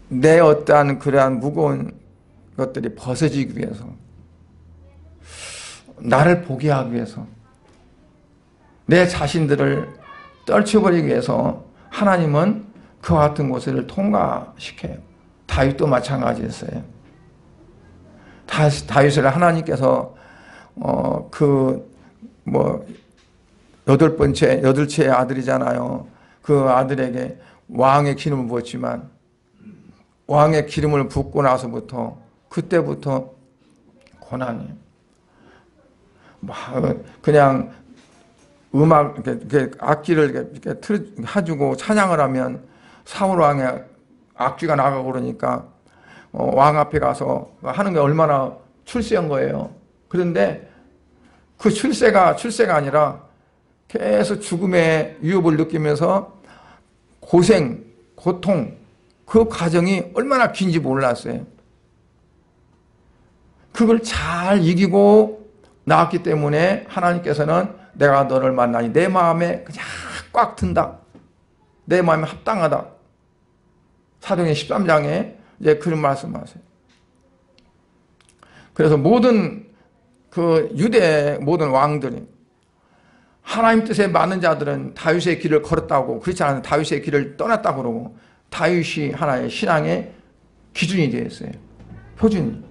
내 어떠한 그러한 무거운 것들이 벗어지기 위해서, 나를 포기하기 위해서, 내 자신들을 떨쳐버리기 위해서 하나님은 그와 같은 곳을 통과시켜요. 다윗도 마찬가지였어요. 다윗을 하나님께서 여덟째 아들이잖아요. 그 아들에게 왕의 기름을 부었지만, 왕의 기름을 붓고 나서부터, 그때부터 고난이에요. 그냥 음악, 이렇게 악기를 이렇게 해주고 찬양을 하면 사울 왕의 악귀가 나가고 그러니까 왕 앞에 가서 하는 게 얼마나 출세한 거예요. 그런데 그 출세가 아니라 계속 죽음의 위협을 느끼면서 고통, 그 과정이 얼마나 긴지 몰랐어요. 그걸 잘 이기고 나왔기 때문에 하나님께서는 내가 너를 만나니 내 마음에 그냥 꽉 든다. 내 마음에 합당하다. 사도행전 13장에 이제 그런 말씀하세요. 그래서 유대 모든 왕들이 하나님 뜻에 맞는 자들은 다윗의 길을 걸었다고, 그렇지 않아서 다윗의 길을 떠났다고 그러고, 다윗이 하나의 신앙의 기준이 되었어요. 표준이.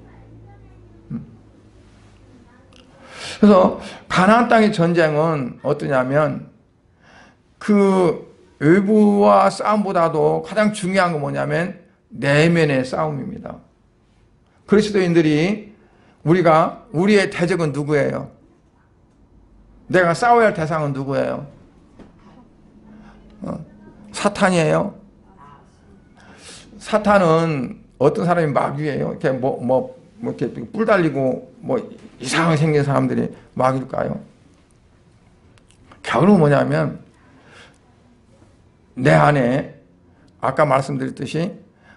그래서 가나안 땅의 전쟁은 어떠냐면 그 외부와 싸움보다도 가장 중요한 건 뭐냐면 내면의 싸움입니다. 그리스도인들이 우리의 대적은 누구예요? 내가 싸워야 할 대상은 누구예요? 사탄이에요. 사탄은 어떤 사람이 마귀예요? 이렇게 이렇게 뿔 달리고 이상하게 생긴 사람들이 마귀일까요? 결국은 뭐냐면 내 안에 아까 말씀드렸듯이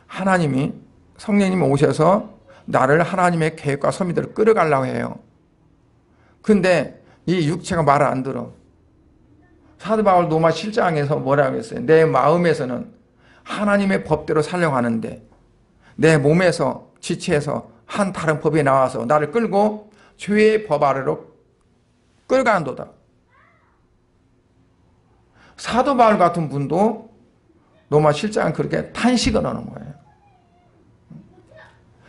하나님이 성령님이 오셔서 나를 하나님의 계획과 섭리대로 끌어가려고 해요. 근데 이 육체가 말을 안 들어. 사도 바울 로마 7장에서 뭐라고 했어요? 내 마음에서는 하나님의 법대로 살려고 하는데 내 몸에서 지체해서 한 다른 법이 나와서 나를 끌고 죄의 법 아래로 끌어가는도다. 사도 바울 같은 분도 로마 7장은 그렇게 탄식을 하는 거예요.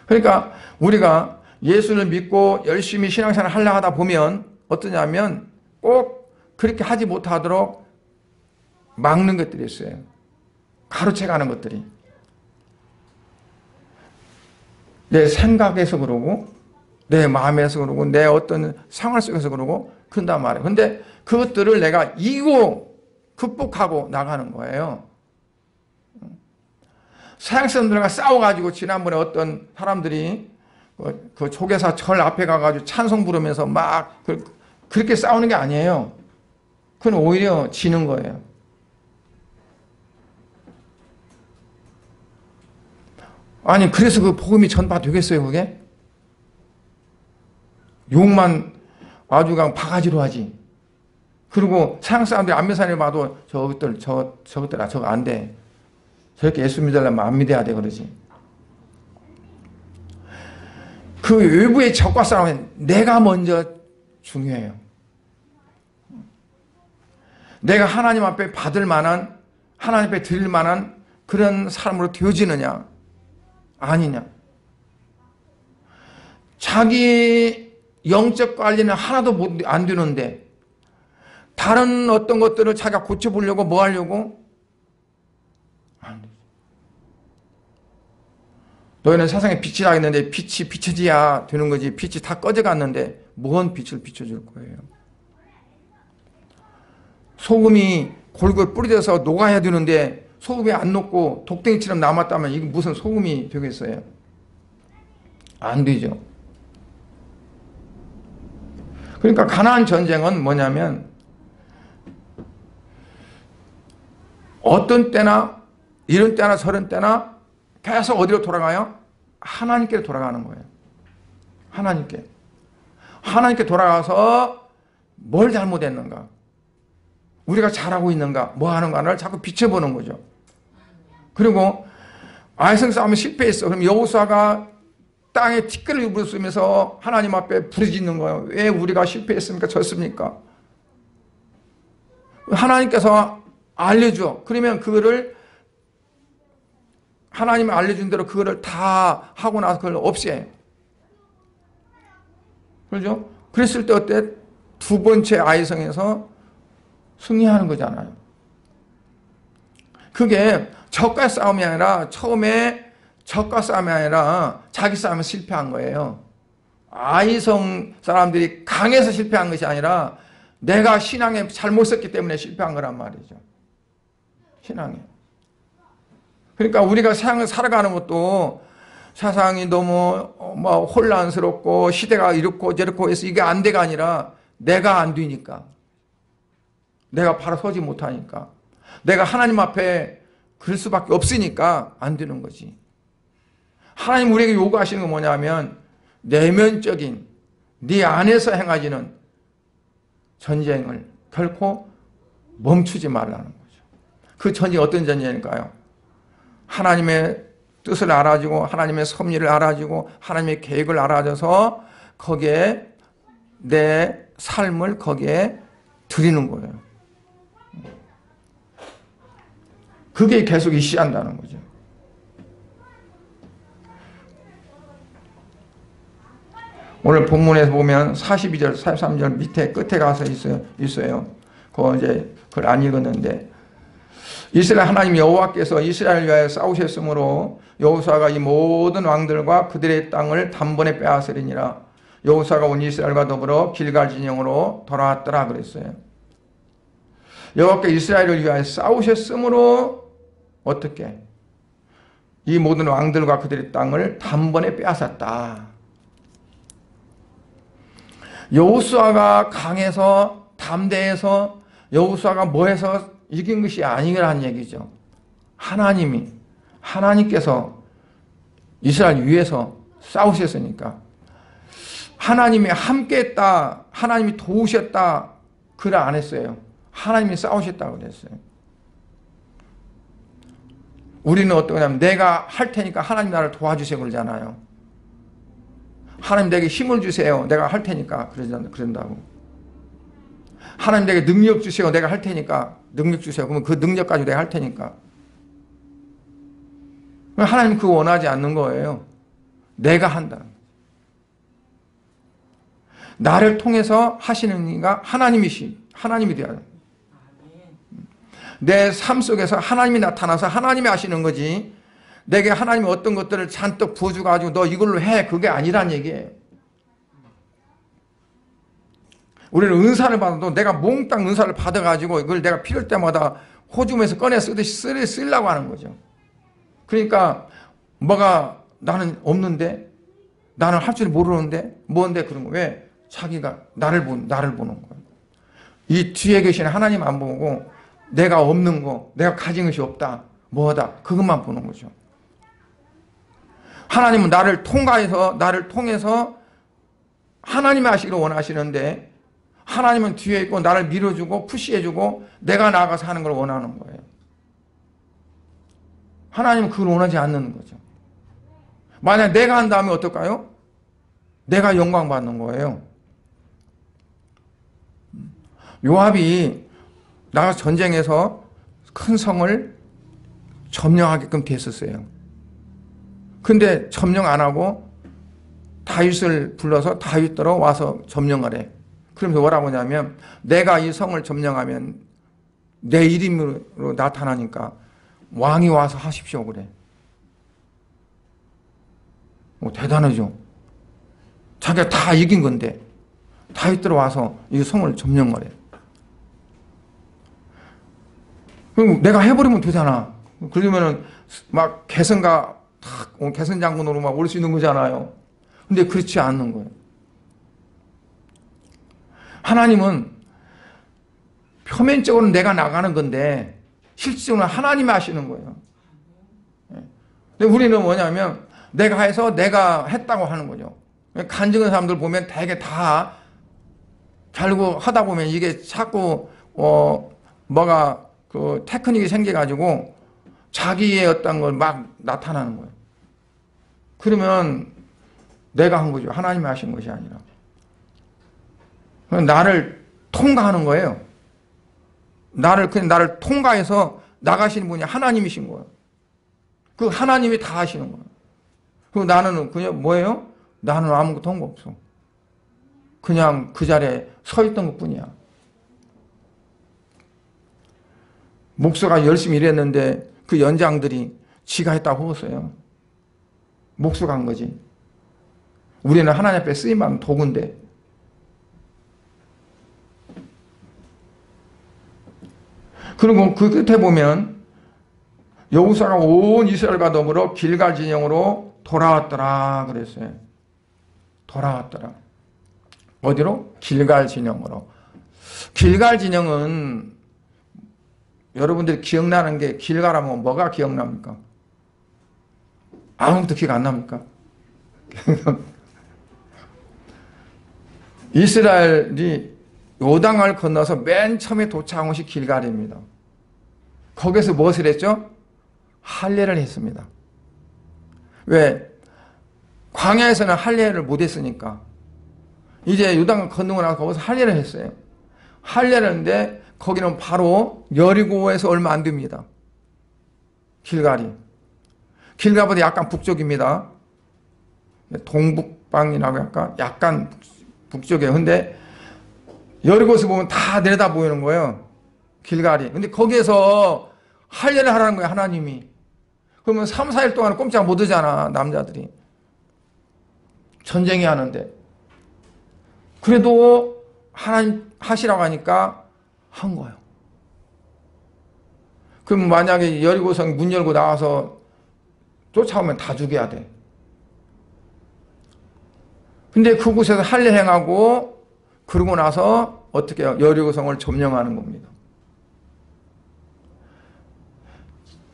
그러니까 우리가 예수를 믿고 열심히 신앙생활을 하려고 하다 보면 어떠냐면 꼭 그렇게 하지 못하도록 막는 것들이 있어요. 가로채가는 것들이. 내 생각에서 그러고 내 마음에서 그러고 내 어떤 상황 속에서 그러고 그런단 말이에요. 근데 그것들을 내가 이기고 극복하고 나가는 거예요. 서양 사람들과 싸워가지고 지난번에 어떤 사람들이 그 조계사 절 앞에 가가지고 찬송 부르면서 막 그렇게 싸우는 게 아니에요. 그건 오히려 지는 거예요. 아니 그래서 그 복음이 전파되겠어요 그게? 욕만 아주 그냥 바가지로 하지. 그리고 서양 사람들이 안면 사람을 봐도 저것들 저거 안 돼. 저렇게 예수 믿으려면 안 믿어야 돼 그러지. 그 외부의 적과 싸움은 내가 먼저 중요해요. 내가 하나님 앞에 받을 만한 하나님 앞에 드릴 만한 그런 사람으로 되어지느냐 아니냐. 자기 영적 관리는 하나도 안 되는데 다른 어떤 것들을 자기가 고쳐보려고 뭐 하려고? 안 되지. 너희는 세상에 빛이라 했는데 빛이 비춰져야 되는 거지. 빛이 다 꺼져갔는데 뭔 빛을 비춰줄 거예요. 소금이 골고루 뿌려져서 녹아야 되는데 소금이 안 녹고 독댕이처럼 남았다면 이게 무슨 소금이 되겠어요? 안 되죠. 그러니까 가나안 전쟁은 뭐냐면 어떤 때나 이런 때나 저런 때나 계속 어디로 돌아가요? 하나님께 돌아가는 거예요. 하나님께 돌아가서 뭘 잘못했는가? 우리가 잘하고 있는가? 뭐 하는가를 자꾸 비춰보는 거죠. 그리고 아이성 싸움에 실패했어. 그럼 여호수아가 땅에 티끌을 부르면서 하나님 앞에 부르짖는 거예요. 왜 우리가 실패했습니까? 졌습니까? 하나님께서 알려줘. 그러면 그거를 하나님이 알려준 대로 그거를 다 하고 나서 그걸 없애. 그렇죠? 그랬을 때 어때? 두 번째 아이성에서 승리하는 거잖아요. 그게 적과 싸움이 아니라 처음에 적과 싸움이 아니라 자기 싸움에 실패한 거예요. 아이성 사람들이 강해서 실패한 것이 아니라 내가 신앙에 잘못 썼기 때문에 실패한 거란 말이죠. 신앙에. 그러니까 우리가 세상을 살아가는 것도 세상이 너무 혼란스럽고 시대가 이렇고 저렇고 해서 이게 안 돼가 아니라 내가 안 되니까. 내가 바로 서지 못하니까. 내가 하나님 앞에 그럴 수밖에 없으니까 안 되는 거지. 하나님 우리에게 요구하시는 건 뭐냐면 내면적인 네 안에서 행하지는 전쟁을 결코 멈추지 말라는 거죠. 그 전쟁이 어떤 전쟁일까요? 하나님의 뜻을 알아주고 하나님의 섭리를 알아주고 하나님의 계획을 알아줘서 거기에 내 삶을 거기에 드리는 거예요. 그게 계속 이시한다는 거죠. 오늘 본문에서 보면 42절, 43절 밑에 끝에 가서 있어요. 그 이제 그걸 안 읽었는데 이스라엘 하나님 여호와께서 이스라엘을 위하여 싸우셨으므로 여호수아가 이 모든 왕들과 그들의 땅을 단번에 빼앗으리니라. 여호수아가 온 이스라엘과 더불어 길갈 진영으로 돌아왔더라 그랬어요. 여호와께서 이스라엘을 위하여 싸우셨으므로 어떻게? 이 모든 왕들과 그들의 땅을 단번에 빼앗았다. 여호수아가 강해서 담대해서 여호수아가 뭐해서 이긴 것이 아니라는 얘기죠. 하나님께서 이스라엘 위해서 싸우셨으니까 하나님이 함께했다, 하나님이 도우셨다 그래 안 했어요. 하나님이 싸우셨다고 그랬어요. 우리는 어떠냐면 내가 할 테니까 하나님 나를 도와주세요 그러잖아요. 하나님 내게 힘을 주세요. 내가 할 테니까 그런다고. 하나님 내게 능력 주세요. 내가 할 테니까 능력 주세요. 그러면 그 능력 가지고 내가 할 테니까. 하나님 그거 원하지 않는 거예요. 내가 한다. 나를 통해서 하시는 이가 하나님이 되어야 합니다. 내 삶 속에서 하나님이 나타나서 하나님이 하시는 거지 내게 하나님이 어떤 것들을 잔뜩 부어줘가지고 너 이걸로 해 그게 아니란 얘기예요. 우리는 은사를 받아도 내가 몽땅 은사를 받아가지고 이걸 내가 필요할 때마다 호주머니에서 꺼내 쓰듯이 쓰려고 하는 거죠. 그러니까 뭐가 나는 없는데 나는 할 줄 모르는데 뭔데 그런 거 왜? 자기가 나를 보는 거예요. 이 뒤에 계신 하나님 안 보고 내가 없는 거, 내가 가진 것이 없다, 뭐다 그것만 보는 거죠. 하나님은 나를 통해서 하나님이 하시기를 원하시는데 하나님은 뒤에 있고 나를 밀어주고 푸시해주고 내가 나아가서 하는 걸 원하는 거예요. 하나님은 그걸 원하지 않는 거죠. 만약 내가 한다면 어떨까요? 내가 영광 받는 거예요. 요압이 나가서 전쟁에서 큰 성을 점령하게끔 됐었어요. 근데 점령 안 하고 다윗을 불러서 다윗더러 와서 점령하래. 그러면서 뭐라고 하냐면 내가 이 성을 점령하면 내 이름으로 나타나니까 왕이 와서 하십시오 그래. 대단하죠. 자기가 다 이긴 건데 다윗더러 와서 이 성을 점령하래. 그럼 내가 해버리면 되잖아. 그러면은 막 개선 장군으로 막 올 수 있는 거잖아요. 근데 그렇지 않는 거예요. 하나님은 표면적으로는 내가 나가는 건데 실질적으로 하나님이 하시는 거예요. 근데 우리는 뭐냐면 내가 해서 내가 했다고 하는 거죠. 간증한 사람들 보면 되게 다 결국 하다 보면 이게 자꾸 뭐가 그 테크닉이 생겨가지고 자기의 어떤 걸 막 나타나는 거예요. 그러면 내가 한 거죠. 하나님이 하신 것이 아니라. 나를 통과하는 거예요. 나를 통과해서 나가시는 분이 하나님이신 거예요. 그 하나님이 다 하시는 거예요. 그리고 나는 그냥 뭐예요? 나는 아무것도 한 거 없어. 그냥 그 자리에 서 있던 것 뿐이야. 목수가 열심히 일했는데 그 연장들이 지가 했다고 했어요. 목수가 한 거지. 우리는 하나님 앞에 쓰임받은 도구인데. 그리고 그 끝에 보면 여호수아가 온 이스라엘과 더불어 길갈 진영으로 돌아왔더라 그랬어요. 돌아왔더라. 어디로? 길갈 진영으로. 길갈 진영은 여러분들이 기억나는 게 길갈하면 뭐가 기억납니까? 아무것도 기억 안 납니까? 이스라엘이 요단강을 건너서 맨 처음에 도착한 곳이 길갈입니다. 거기서 무엇을 했죠? 할례를 했습니다. 왜? 광야에서는 할례를 못했으니까 이제 요단강 건너고 나서 거기서 할례를 했어요. 할례를 했는데 거기는 바로 여리고에서 얼마 안 됩니다. 길갈이. 길갈보다 약간 북쪽입니다. 동북방이라고 약간 북쪽이에요. 근데 여리고에서 보면 다 내려다 보이는 거예요. 길갈이. 근데 거기에서 할례를 하라는 거야, 하나님이. 그러면 3, 4일 동안 꼼짝 못 하잖아, 남자들이. 전쟁이 하는데. 그래도 하나님 하시라고 하니까 한 거예요. 그럼 만약에 여리고성 문 열고 나와서 쫓아오면 다 죽여야 돼. 근데 그곳에서 할례 행하고 그러고 나서 어떻게 해요? 여리고성을 점령하는 겁니다.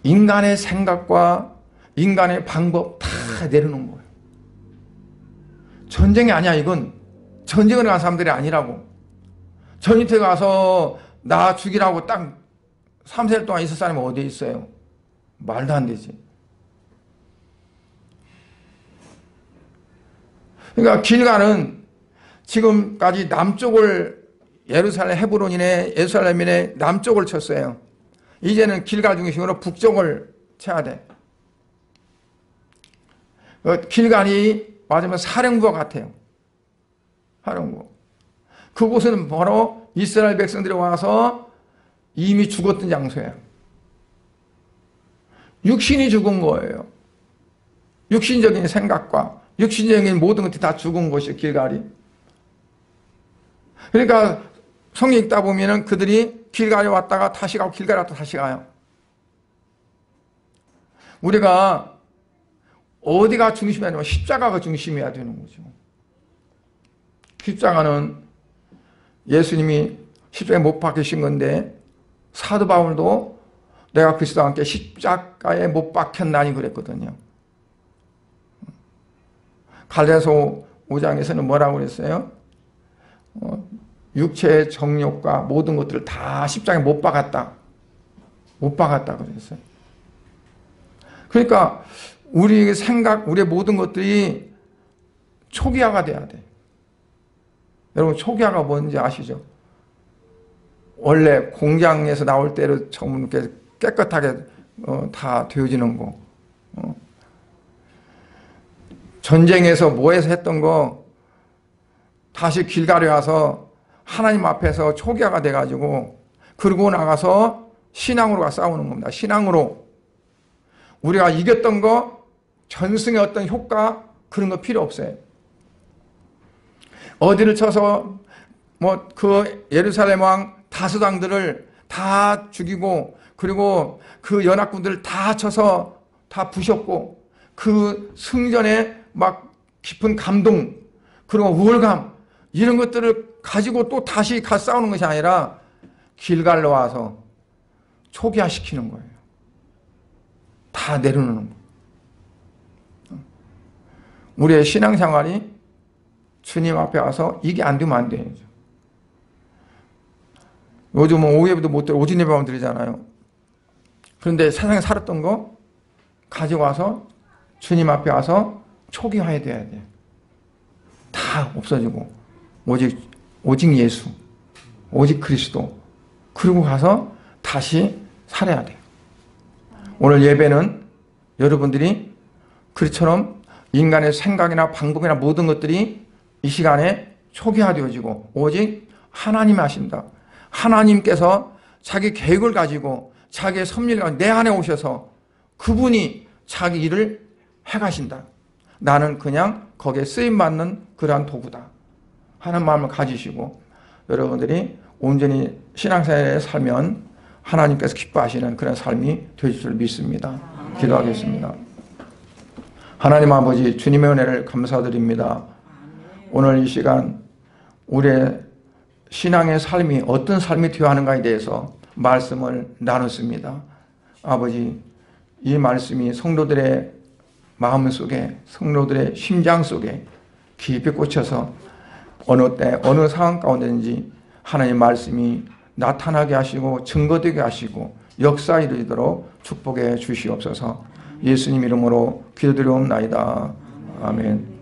인간의 생각과 인간의 방법 다 내려놓은 거예요. 전쟁이 아니야, 이건. 전쟁을 간 사람들이 아니라고. 전투에 가서 나 죽이라고 딱 3, 4일 동안 있을 사람이 어디에 있어요? 말도 안 되지. 그러니까 길갈은 지금까지 남쪽을 예루살렘, 헤브론이네, 예루살렘이네 남쪽을 쳤어요. 이제는 길갈 중심으로 북쪽을 쳐야 돼. 길갈이 맞으면 사령부와 같아요. 사령부. 그곳은 바로 이스라엘 백성들이 와서 이미 죽었던 장소예요. 육신이 죽은 거예요. 육신적인 생각과 육신적인 모든 것들이 다 죽은 곳이에요, 길갈이. 그러니까 성경 읽다 보면은 그들이 길갈에 왔다가 다시 가고 길갈에 왔다가 다시 가요. 우리가 어디가 중심이 아니라 십자가가 중심이어야 되는 거죠. 십자가는 예수님이 십자가에 못 박히신 건데 사도 바울도 내가 그리스도와 함께 십자가에 못 박혔나니 그랬거든요. 갈라디아서 5장에서는 뭐라고 그랬어요? 육체의 정욕과 모든 것들을 다 십자가에 못 박았다. 못 박았다 그랬어요. 그러니까 우리의 생각, 우리의 모든 것들이 초기화가 돼야 돼. 여러분 초기화가 뭔지 아시죠? 원래 공장에서 나올 때로 처음 이렇게 깨끗하게 다 되어지는 거. 전쟁에서 뭐해서 했던 거 다시 길갈에 와서 하나님 앞에서 초기화가 돼가지고 그러고 나가서 신앙으로 싸우는 겁니다. 신앙으로. 우리가 이겼던 거 전승의 어떤 효과 그런 거 필요 없어요. 어디를 쳐서 뭐 그 예루살렘 왕 다스당들을 다 죽이고 그리고 그 연합군들을 다 쳐서 다 부셨고 그 승전에 막 깊은 감동 그리고 우월감 이런 것들을 가지고 또 다시 가 싸우는 것이 아니라 길갈로 와서 초기화시키는 거예요. 다 내려놓는 거예요. 우리의 신앙생활이 주님 앞에 와서 이게 안 되면 안 되죠. 요즘은 오후예배도 못 드려 오전 예배만 드리잖아요. 그런데 세상에 살았던 거 가지고 와서 주님 앞에 와서 초기화해야 돼요. 다 없어지고 오직 예수, 오직 그리스도 그리고 가서 다시 살아야 돼요. 오늘 예배는 여러분들이 그처럼 인간의 생각이나 방법이나 모든 것들이 이 시간에 초기화되어지고 오직 하나님이 하신다. 하나님께서 자기 계획을 가지고 자기의 섭리를 가지고 내 안에 오셔서 그분이 자기 일을 해가신다. 나는 그냥 거기에 쓰임받는 그러한 도구다 하는 마음을 가지시고 여러분들이 온전히 신앙생활에 살면 하나님께서 기뻐하시는 그런 삶이 되실 줄 믿습니다. 기도하겠습니다. 하나님 아버지 주님의 은혜를 감사드립니다. 오늘 이 시간 우리의 신앙의 삶이 어떤 삶이 되어야 하는가에 대해서 말씀을 나눴습니다. 아버지 이 말씀이 성도들의 마음 속에 성도들의 심장 속에 깊이 꽂혀서 어느 때 어느 상황 가운데든지 하나님의 말씀이 나타나게 하시고 증거되게 하시고 역사 이루도록 축복해 주시옵소서. 예수님 이름으로 기도드리옵나이다. 아멘.